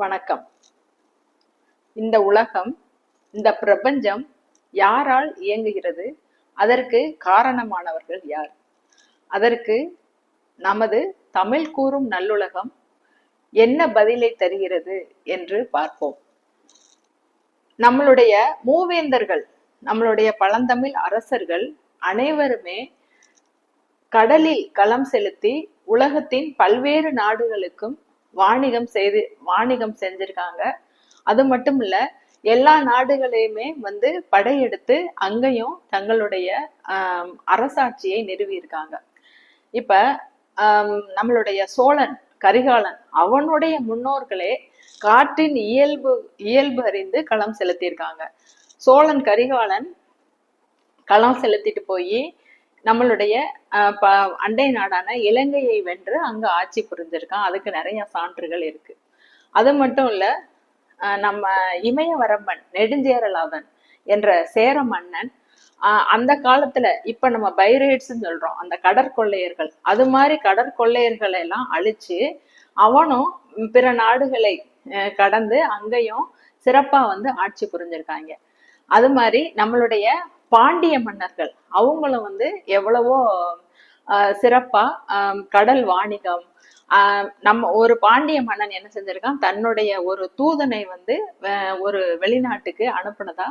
வணக்கம். இந்த உலகம், இந்த பிரபஞ்சம் யாரால் இயங்குகிறது? அதற்கு காரணமானவர்கள் யார்? அதற்கு நமது தமிழ் கூறும் நல்லுலகம் என்ன பதிலை தருகிறது என்று பார்ப்போம். நம்மளுடைய மூவேந்தர்கள், நம்மளுடைய பழந்தமிழ் அரசர்கள் அனைவருமே கடலில் களம் செலுத்தி உலகத்தின் பல்வேறு நாடுகளுக்கும் வாணிகம் செஞ்சிருக்காங்க. அது மட்டும் இல்ல, எல்லா நாடுகளையுமே படையெடுத்து அங்கேயும் தங்களுடைய அரசாட்சியை நிறுவியிருக்காங்க. இப்ப நம்மளுடைய சோழன் கரிகாலன் அவனுடைய முன்னோர்களே காற்றின் இயல்பு அறிந்து களம் செலுத்தியிருக்காங்க. சோழன் கரிகாலன் களம் செலுத்திட்டு போய் நம்மளுடைய அண்டை நாடான இலங்கையை வென்று அங்க ஆட்சி புரிஞ்சிருக்கான். அதுக்கு நிறைய சான்றுகள் இருக்கு. அது மட்டும் இல்ல, நம்ம இமயவரம்பன் நெடுஞ்சேரலாதன் என்ற சேர மன்னன் அந்த காலத்துல இப்ப நம்ம பைரேட்ஸ் சொல்றோம், அந்த கடற்கொள்ளையர்கள், அது மாதிரி கடற்கொள்ளையர்களை எல்லாம் அழிச்சு அவனும் பிற நாடுகளை கடந்து அங்கேயும் சிறப்பா ஆட்சி புரிஞ்சிருக்காங்க. அது மாதிரி நம்மளுடைய பாண்டிய மன்னர்கள் அவங்களும் எவ்வளவோ சிறப்பா கடல் வாணிகம், நம்ம ஒரு பாண்டிய மன்னன் என்ன செஞ்சிருக்கான், தன்னுடைய ஒரு தூதனை ஒரு வெளிநாட்டுக்கு அனுப்புனதா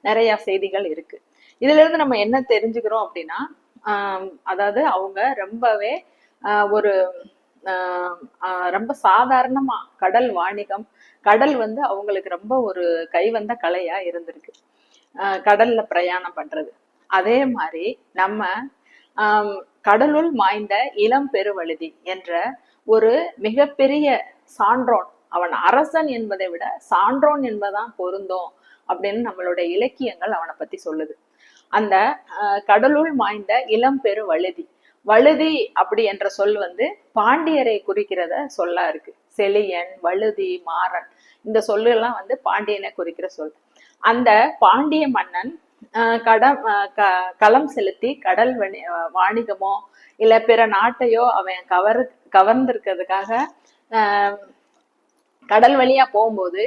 நிறைய செய்திகள் இருக்கு. இதுல இருந்து நம்ம என்ன தெரிஞ்சுக்கிறோம் அப்படின்னா, அதாவது அவங்க ரொம்பவே ஒரு ரொம்ப சாதாரணமா கடல் வாணிகம், கடல் அவங்களுக்கு ரொம்ப ஒரு கைவந்த கலையா இருந்திருக்கு, கடல்ல பிரயாணம் பண்றது. அதே மாதிரி நம்ம கடலுள் மாய்ந்த இளம் பெருவழுதி என்ற ஒரு மிகப்பெரிய சான்றோன், அவன் அரசன் என்பதை விட சான்றோன் என்பதான் பொருந்தும் அப்படின்னு நம்மளுடைய இலக்கியங்கள் அவனை பத்தி சொல்லுது. அந்த கடலுள் மாய்ந்த இளம் பெரு வழுதி, வழுதி அப்படி என்ற சொல் பாண்டியரை குறிக்கிறத சொல்லா இருக்கு. செழியன், வழுதி, மாறன், இந்த சொல்லு எல்லாம் பாண்டியனை குறிக்கிற சொல். அந்த பாண்டிய மன்னன் களம் செலுத்தி கடல் வாணிகமோ இல்ல பிற நாட்டையோ அவன் கவர்ந்திருக்கிறதுக்காக கடல் வழியா போகும்போது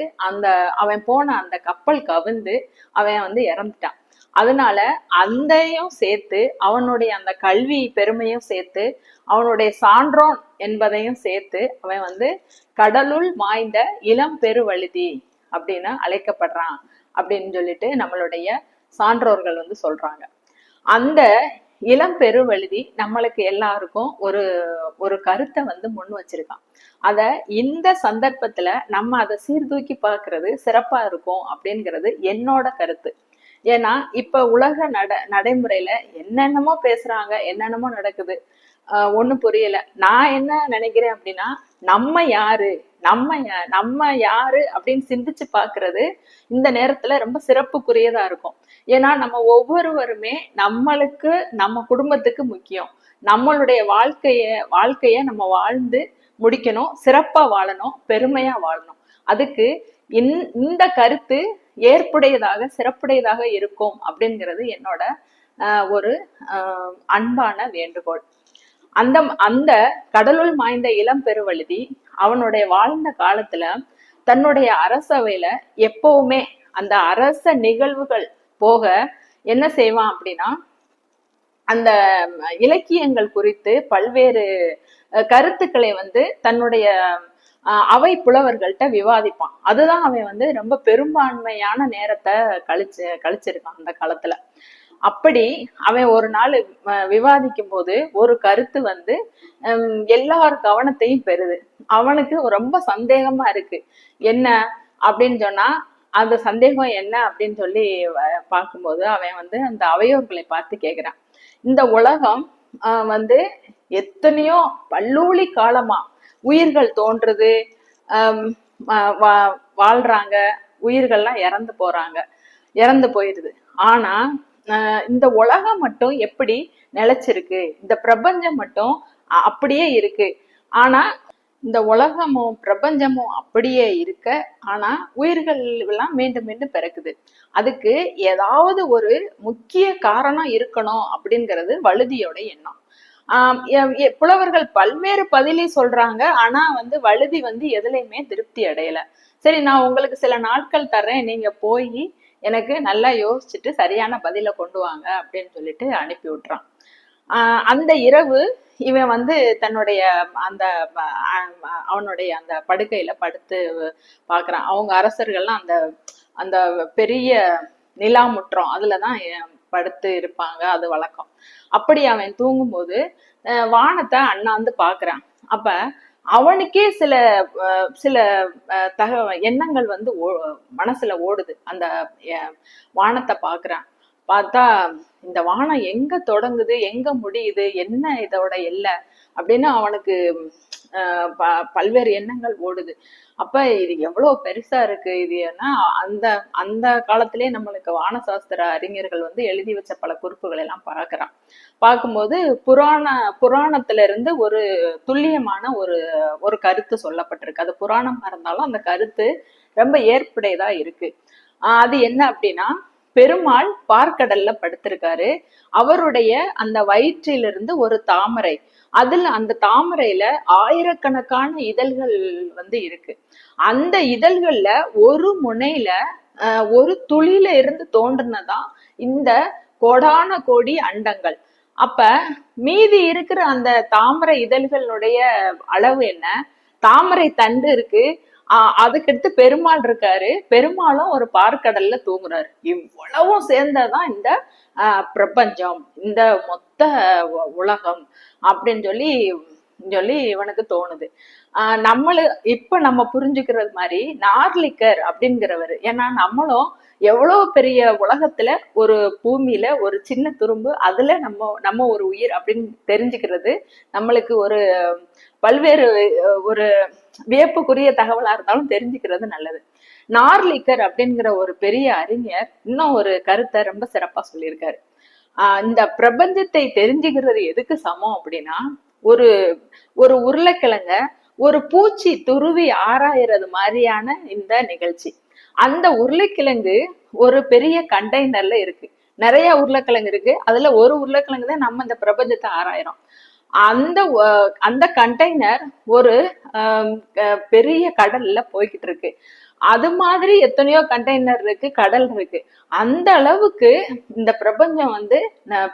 அவன் போன அந்த கப்பல் கவிழ்ந்து அவன் இறந்துட்டான். அதனால அந்தையும் சேர்த்து அவனுடைய அந்த கல்வி பெருமையும் சேர்த்து அவனுடைய சான்றோன் என்பதையும் சேர்த்து அவன் கடலுள் மாய்ந்த இளம் பெருவழுதி அப்படின்னு அழைக்கப்படுறான் அப்படின்னு சொல்லிட்டு நம்மளுடைய சான்றோர்கள் சொல்றாங்க. அந்த இளம் பெருவழுதி நம்மளுக்கு எல்லாருக்கும் ஒரு கருத்தை முன் வச்சிருக்கான். அத இந்த சந்தர்ப்பத்துல நம்ம அதை சீர்தூக்கி பார்க்கறது சிறப்பா இருக்கும் அப்படிங்கிறது என்னோட கருத்து. ஏன்னா இப்ப உலக நடைமுறையில என்னென்னமோ பேசுறாங்க, என்னென்னமோ நடக்குது, ஒண்ணும் புரியல. நான் என்ன நினைக்கிறேன் அப்படின்னா, நம்ம யாரு அப்படின்னு சிந்திச்சு பாக்குறது இந்த நேரத்துல ரொம்ப சிறப்புக்குரியதா இருக்கும். ஏன்னா நம்ம ஒவ்வொருவருமே நம்மளுக்கு, நம்ம குடும்பத்துக்கு முக்கியம். நம்மளுடைய வாழ்க்கைய நம்ம வாழ்ந்து முடிக்கணும், சிறப்பா வாழணும், பெருமையா வாழணும். அதுக்கு இந்த கருத்து ஏற்புடையதாக சிறப்புடையதாக இருக்கும் அப்படிங்கிறது என்னோட ஒரு அன்பான வேண்டுகோள். அந்த கடலுள் மாய்ந்த இளம் பெருவழுதி அவனுடைய வாழ்ந்த காலத்துல தன்னுடைய அரசவையில எப்பவுமே அந்த அரச நிகழ்வுகள் போக என்ன செய்வான் அப்படின்னா, அந்த இலக்கியங்கள் குறித்து பல்வேறு கருத்துக்களை தன்னுடைய அவை புலவர்கள்ட்ட விவாதிப்பான். அதுதான் அவன் ரொம்ப பெரும்பான்மையான நேரத்தை கழிச்சிருக்கான் அந்த காலத்துல. அப்படி அவன் ஒரு நாள் விவாதிக்கும் போது ஒரு கருத்து எல்லார் கவனத்தையும் பெறுது. அவனுக்கு ரொம்ப சந்தேகமா இருக்கு. என்ன அப்படின்னு சொன்னா, அந்த சந்தேகம் என்ன அப்படின்னு சொல்லி பார்க்கும்போது அவன் அந்த அவையோர்களை பார்த்து கேக்குறான், இந்த உலகம் எத்தனையோ பல்லூழி காலமா உயிர்கள் தோன்றுது, வாழ்றாங்க, உயிர்கள்லாம் இறந்து போயிருது. ஆனா இந்த உலகம் மட்டும் எப்படி நிலைச்சிருக்கு, இந்த பிரபஞ்சம் மட்டும் அப்படியே இருக்கு. ஆனா இந்த உலகமும் பிரபஞ்சமும் அப்படியே இருக்க, ஆனா உயிர்கள் எல்லாம் மீண்டும் மீண்டும் பிறக்குது. அதுக்கு ஏதாவது ஒரு முக்கிய காரணம் இருக்கணும் அப்படிங்கிறது வழுதியோட எண்ணம். புலவர்கள் பல்வேறு பதிலை சொல்றாங்க. ஆனா வந்து வழுதி வந்து எதுலையுமே திருப்தி அடையல. சரி, நான் உங்களுக்கு சில நாட்கள் தர்றேன், நீங்க போய் எனக்கு நல்லா யோசிச்சுட்டு சரியான பதில கொண்டு வாங்க அப்படின்னு சொல்லிட்டு அனுப்பி விட்டுறான். அந்த இரவு இவன் வந்து தன்னுடைய அந்த அவனுடைய அந்த படுக்கையில படுத்து பாக்குறான். அவங்க அரசர்கள்லாம் அந்த அந்த பெரிய நிலாமுற்றம் அதுலதான் படுத்து இருப்பாங்க, அது வழக்கம். அப்படி அவன் தூங்கும்போது வானத்தை அண்ணாந்து பாக்குறான். அப்ப அவனுக்கே சில சில எண்ணங்கள் வந்து மனசுல ஓடுது. அந்த வானத்தை பாக்குறான். பார்த்தா இந்த வானம் எங்க தொடங்குது, எங்க முடியுது, என்ன இதோட எல்லை அப்படின்னு அவனுக்கு பல்வேறு எண்ணங்கள் ஓடுது. அப்ப இது எவ்வளவு பெருசா இருக்கு இது. ஏன்னா அந்த அந்த காலத்திலேயே நம்மளுக்கு வானசாஸ்திர அறிஞர்கள் வந்து எழுதி வச்ச பல குறிப்புகள் எல்லாம் பார்க்கறான். பார்க்கும்போது புராணத்துல இருந்து ஒரு துல்லியமான ஒரு கருத்து சொல்லப்பட்டிருக்கு. அது புராணமா இருந்தாலும் அந்த கருத்து ரொம்ப ஏற்புடையதா இருக்கு. அது என்ன அப்படின்னா, பெருமாள் பார்க்கடல்ல படுத்திருக்காரு. அவருடைய அந்த வயிற்றிலிருந்து ஒரு தாமரை, அதுல அந்த தாமரையில ஆயிரக்கணக்கான இதழ்கள் வந்து இருக்கு. அந்த இதழ்கள்ல ஒரு முனையில ஒரு துளியில இருந்து தோன்றுனதான் இந்த கோடான கோடி அண்டங்கள். அப்ப மீதி இருக்கிற அந்த தாமரை இதழ்களுடைய அளவு என்ன? தாமரை தண்டு இருக்கு, அதுக்கடுத்து பெருமாள் இருக்காரு, பெருமாளும் ஒரு பார்க்கடல்ல தூங்குறாரு. இவ்வளவும் சேர்ந்ததான் இந்த பிரபஞ்சம், இந்த மொத்த உலகம் அப்படின்னு சொல்லி சொல்லி இவனுக்கு தோணுது. இப்ப நம்ம புரிஞ்சுக்கிறது மாதிரி நார்லிக்கர் அப்படிங்கிறவர், ஏன்னா நம்மளும் எவ்வளவு பெரிய உலகத்துல ஒரு பூமியில ஒரு சின்ன துரும்பு, அதுல நம்ம ஒரு உயிர் அப்படின்னு தெரிஞ்சுக்கிறது நம்மளுக்கு ஒரு பல்வேறு ஒரு வியப்புக்குரிய தகவலா இருந்தாலும் தெரிஞ்சுக்கிறது நல்லது. நார்லிக்கர் அப்படிங்கிற ஒரு பெரிய அறிஞர் இன்னும் ஒரு கருத்தை ரொம்ப சிறப்பா சொல்லியிருக்காரு. இந்த பிரபஞ்சத்தை தெரிஞ்சுக்கிறது எதுக்கு சமம் அப்படின்னா, ஒரு ஒரு உருளைக்கிழங்க ஒரு பூச்சி துருவி ஆராயறது மாதிரியான இந்த நிகழ்ச்சி. அந்த உருளைக்கிழங்கு ஒரு பெரிய கண்டெய்னர்ல இருக்கு, நிறைய உருளைக்கிழங்கு இருக்கு, அதுல ஒரு உருளைக்கிழங்கு தான் நம்ம இந்த பிரபஞ்சத்தை ஆராயிரோம். அந்த அந்த கண்டெய்னர் ஒரு பெரிய கடல்ல போய்கிட்டு இருக்கு. அது மாதிரி எத்தனையோ கண்டெய்னர் இருக்கு, கடல் இருக்கு. அந்த அளவுக்கு இந்த பிரபஞ்சம் வந்து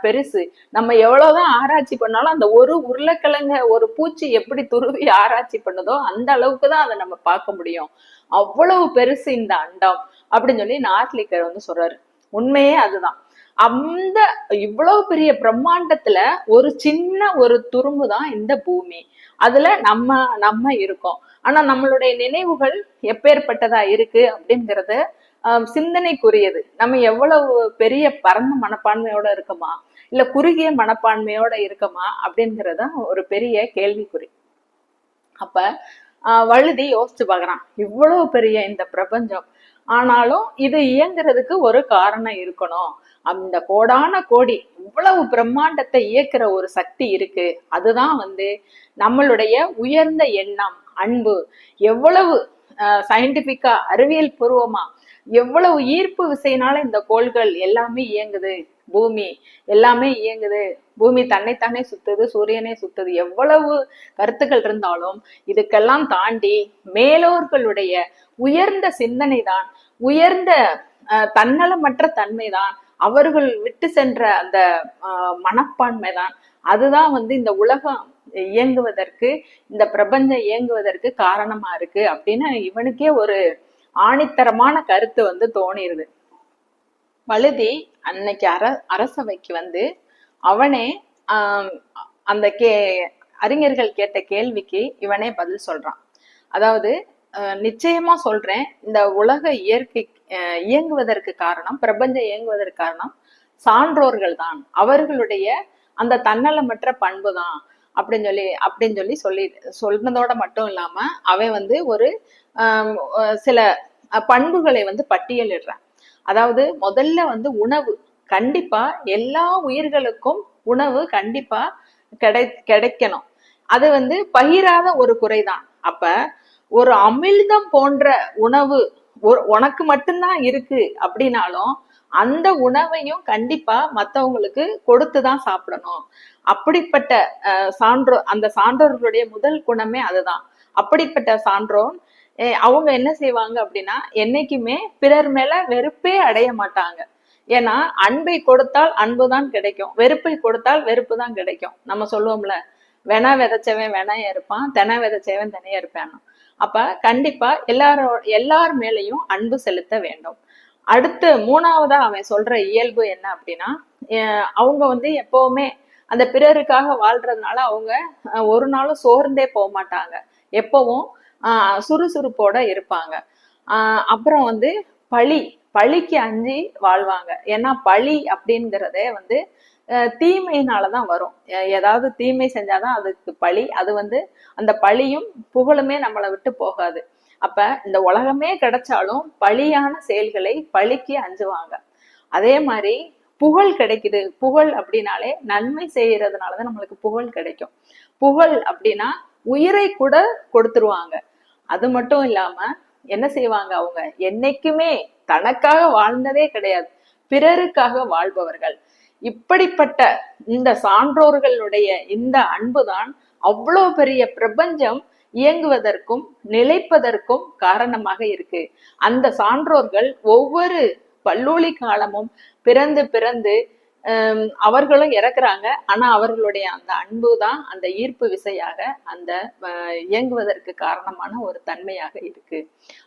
பெருசு. நம்ம எவ்வளவுதான் ஆராய்ச்சி பண்ணாலும் அந்த ஒரு உருளைக்கிழங்க ஒரு பூச்சி எப்படி துருவி ஆராய்ச்சி பண்ணுதோ அந்த அளவுக்கு தான் அதை நம்ம பார்க்க முடியும். அவ்வளவு பெருசு இந்த அண்டம் அப்படின்னு சொல்லி நார்லிக்கர் வந்து சொல்றாரு. உண்மையே அதுதான். அந்த இவ்வளவு பெரிய பிரம்மாண்டத்துல ஒரு சின்ன ஒரு துரும்பு தான் இந்த பூமி. அதுல நம்ம இருக்கோம். ஆனா நம்மளுடைய நினைவுகள் எப்பேற்பட்டதா இருக்கு அப்படிங்கறது சிந்தனைக்குரியது. நம்ம எவ்வளவு பெரிய பரந்த மனப்பான்மையோட இருக்கோமா, இல்ல குறுகிய மனப்பான்மையோட இருக்கோமா அப்படிங்கறத ஒரு பெரிய கேள்விக்குறி. அப்ப வழுதி யோசிச்சு பாக்குறான், இவ்வளவு பெரிய இந்த பிரபஞ்சம், ஆனாலும் இது இயங்குறதுக்கு ஒரு காரணம் இருக்கணும். அந்த கோடான கோடி இவ்வளவு பிரம்மாண்டத்தை இயக்குற ஒரு சக்தி இருக்கு. அதுதான் வந்து நம்மளுடைய உயர்ந்த எண்ணம், அன்பு. எவ்வளவு சயின்டிபிக்கா அறிவியல் பூர்வமா எவ்வளவு ஈர்ப்பு விசையினால இந்த கோள்கள் எல்லாமே இயங்குது, பூமி எல்லாமே இயங்குது, பூமி தன்னைத்தானே சுத்துது, சூரியனே சுத்துது. எவ்வளவு கருத்துக்கள் இருந்தாலும் இதுக்கெல்லாம் தாண்டி மேலோர்களுடைய உயர்ந்த சிந்தனை தான், உயர்ந்த தன்னலமற்ற தன்மைதான், அவர்கள் விட்டு சென்ற அந்த மனப்பான்மை தான், அதுதான் வந்து இந்த உலகம் இயங்குவதற்கு, இந்த பிரபஞ்சம் இயங்குவதற்கு காரணமா இருக்கு அப்படின்னு இவனுக்கே ஒரு ஆணித்தரமான கருத்து வந்து தோணிருது. வழுதி அன்னைக்கு அரசவைக்கு வந்து அவனே அந்த அறிஞர்கள் கேட்ட கேள்விக்கு இவனே பதில் சொல்றான். அதாவது நிச்சயமா சொல்றேன், இந்த உலக இயற்கை இயங்குவதற்கு காரணம், பிரபஞ்சம் இயங்குவதற்கு காரணம் சான்றோர்கள் தான், அவர்களுடைய அந்த தன்னலமற்ற பண்பு தான் அப்படின்னு சொல்லி சொன்னதோட மட்டும் இல்லாம அவன் வந்து ஒரு சில பண்புகளை வந்து பட்டியலிடுறான். அதாவது முதல்ல வந்து உணவு, கண்டிப்பா எல்லா உயிர்களுக்கும் உணவு கண்டிப்பா கிடைக்கணும். அது வந்து பகிராத ஒரு குறைதான். அப்ப ஒரு அமிழ்தம் போன்ற உணவு உனக்கு மட்டும்தான் இருக்கு அப்படின்னாலும் அந்த உணவையும் கண்டிப்பா மத்தவங்களுக்கு கொடுத்துதான் சாப்பிடணும். அப்படிப்பட்ட அந்த சான்றோர்களுடைய முதல் குணமே அதுதான். அப்படிப்பட்ட சான்றோன் அவங்க என்ன செய்வாங்க அப்படின்னா என்னைக்குமே பிறர் மேல வெறுப்பே அடைய மாட்டாங்க. ஏன்னா அன்பை கொடுத்தால் அன்புதான் கிடைக்கும், வெறுப்பை கொடுத்தால் வெறுப்பு தான் கிடைக்கும். நம்ம சொல்லுவோம்ல, வென விதைச்சவன் வெனைய இருப்பான், தென விதைச்சவன் தினைய இருப்பான். அப்ப கண்டிப்பா எல்லார் மேலையும் அன்பு செலுத்த வேண்டும். அடுத்து மூணாவதா அவன் சொல்ற இயல்பு என்ன அப்படின்னா, அவங்க வந்து எப்பவுமே அந்த பிறருக்காக வாழ்றதுனால அவங்க ஒரு நாளும் சோர்ந்தே போக மாட்டாங்க. எப்பவும் சுறுசுறுப்போட இருப்பாங்க. அப்புறம் வந்து பழிக்கு அஞ்சி வாழ்வாங்க. ஏன்னா பழி அப்படிங்கிறதே வந்து தீமையினாலதான் வரும். ஏதாவது தீமை செஞ்சாதான் அதுக்கு பழி. அது வந்து அந்த பழியும் புகழுமே நம்மளை விட்டு போகாது. அப்ப இந்த உலகமே கிடைச்சாலும் பழியான செயல்களை பழிக்கு அஞ்சுவாங்க. அதே மாதிரி புகழ் கிடைக்குது. புகழ் அப்படின்னாலே நன்மை செய்யறதுனாலதான் நம்மளுக்கு புகழ் கிடைக்கும். புகழ் அப்படின்னா உயிரை கூட கொடுத்துருவாங்க. அது மட்டும் இல்லாம என்ன செய்வாங்க, அவங்க என்னைக்குமே தனக்காக வாழ்ந்ததே கிடையாது, பிறருக்காக வாழ்பவர்கள். இப்படிப்பட்ட இந்த சான்றோர்களுடைய இந்த அன்புதான் அவ்வளோ பெரிய பிரபஞ்சம் இயங்குவதற்கும் நிலைப்பதற்கும் காரணமாக இருக்கு. அந்த சான்றோர்கள் ஒவ்வொரு பல்லூலி காலமும் பிறந்து பிறந்து அவர்களும் இறக்குறாங்க. ஆனா அவர்களுடைய அந்த அன்பு தான் அந்த ஈர்ப்பு விசையாக அந்த இயங்குவதற்கு காரணமான ஒரு தன்மையாக இருக்கு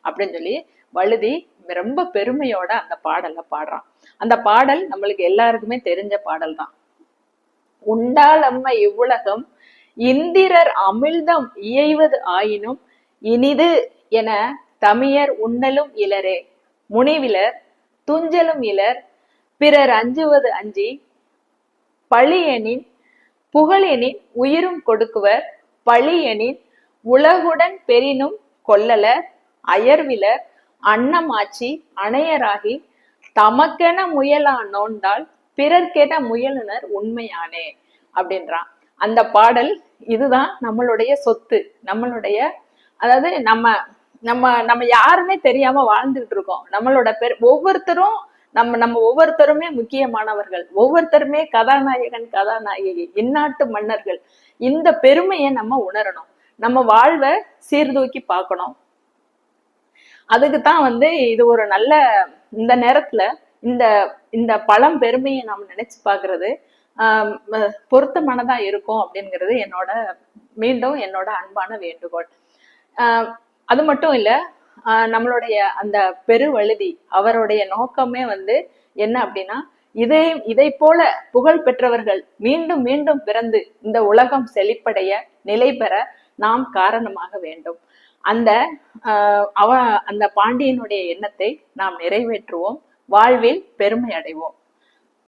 அப்படின்னு சொல்லி வழுதி ரொம்ப பெருமையோட அந்த பாடலை பாடுறான். அந்த பாடல் நம்மளுக்கு எல்லாருக்குமே தெரிஞ்ச பாடல் தான். உண்டால் அம்மா இவ்வுலகம் இந்திரர் அமிழ்தம் இயைவது ஆயினும் இனிது என தமியர் உண்ணலும் இலரே, முனிவிலர் துஞ்சலும் இலர், பிறர் அஞ்சுவது அஞ்சி, பழியெனின் புகழெனின் உயிரும் கொடுக்குவர், பழியெனின் உலகுடன் பெரினும் கொல்லலர், அயர்விலர் அன்னமாச்சி அணையராகி, தமக்கென முயலா நோண்டால் பிறர்க்கென முயலுனர் உண்மையானே அப்படின்றான். அந்த பாடல் இதுதான் நம்மளுடைய சொத்து. நம்மளுடைய அதாவது நம்ம நம்ம நம்ம யாருமே தெரியாம வாழ்ந்துகிட்டு இருக்கோம். நம்மளோட ஒவ்வொருத்தரும் நம்ம ஒவ்வொருத்தருமே முக்கியமானவர்கள், ஒவ்வொருத்தருமே கதாநாயகன் கதாநாயகி, இந்நாட்டு மன்னர்கள். இந்த பெருமையை நம்ம உணரணும், நம்ம வாழ்வை சீர்தூக்கி பார்க்கணும். அதுக்குத்தான் வந்து இது ஒரு நல்ல இந்த நேரத்துல இந்த இந்த பழம் பெருமையை நாம் நினைச்சு பாக்குறது பொருத்தமானதா இருக்கும் அப்படிங்கிறது மீண்டும் என்னோட அன்பான வேண்டுகோள். அது மட்டும் இல்ல, நம்மளுடைய அந்த பெருவழுதி அவருடைய நோக்கமே வந்து என்ன அப்படின்னா, இதை போல புகழ் பெற்றவர்கள் மீண்டும் மீண்டும் பிறந்து இந்த உலகம் செழிப்படைய நிலை பெற நாம் காரணமாக வேண்டும். அந்த பாண்டியனுடைய எண்ணத்தை நாம் நிறைவேற்றுவோம், வாழ்வில் பெருமை அடைவோம்.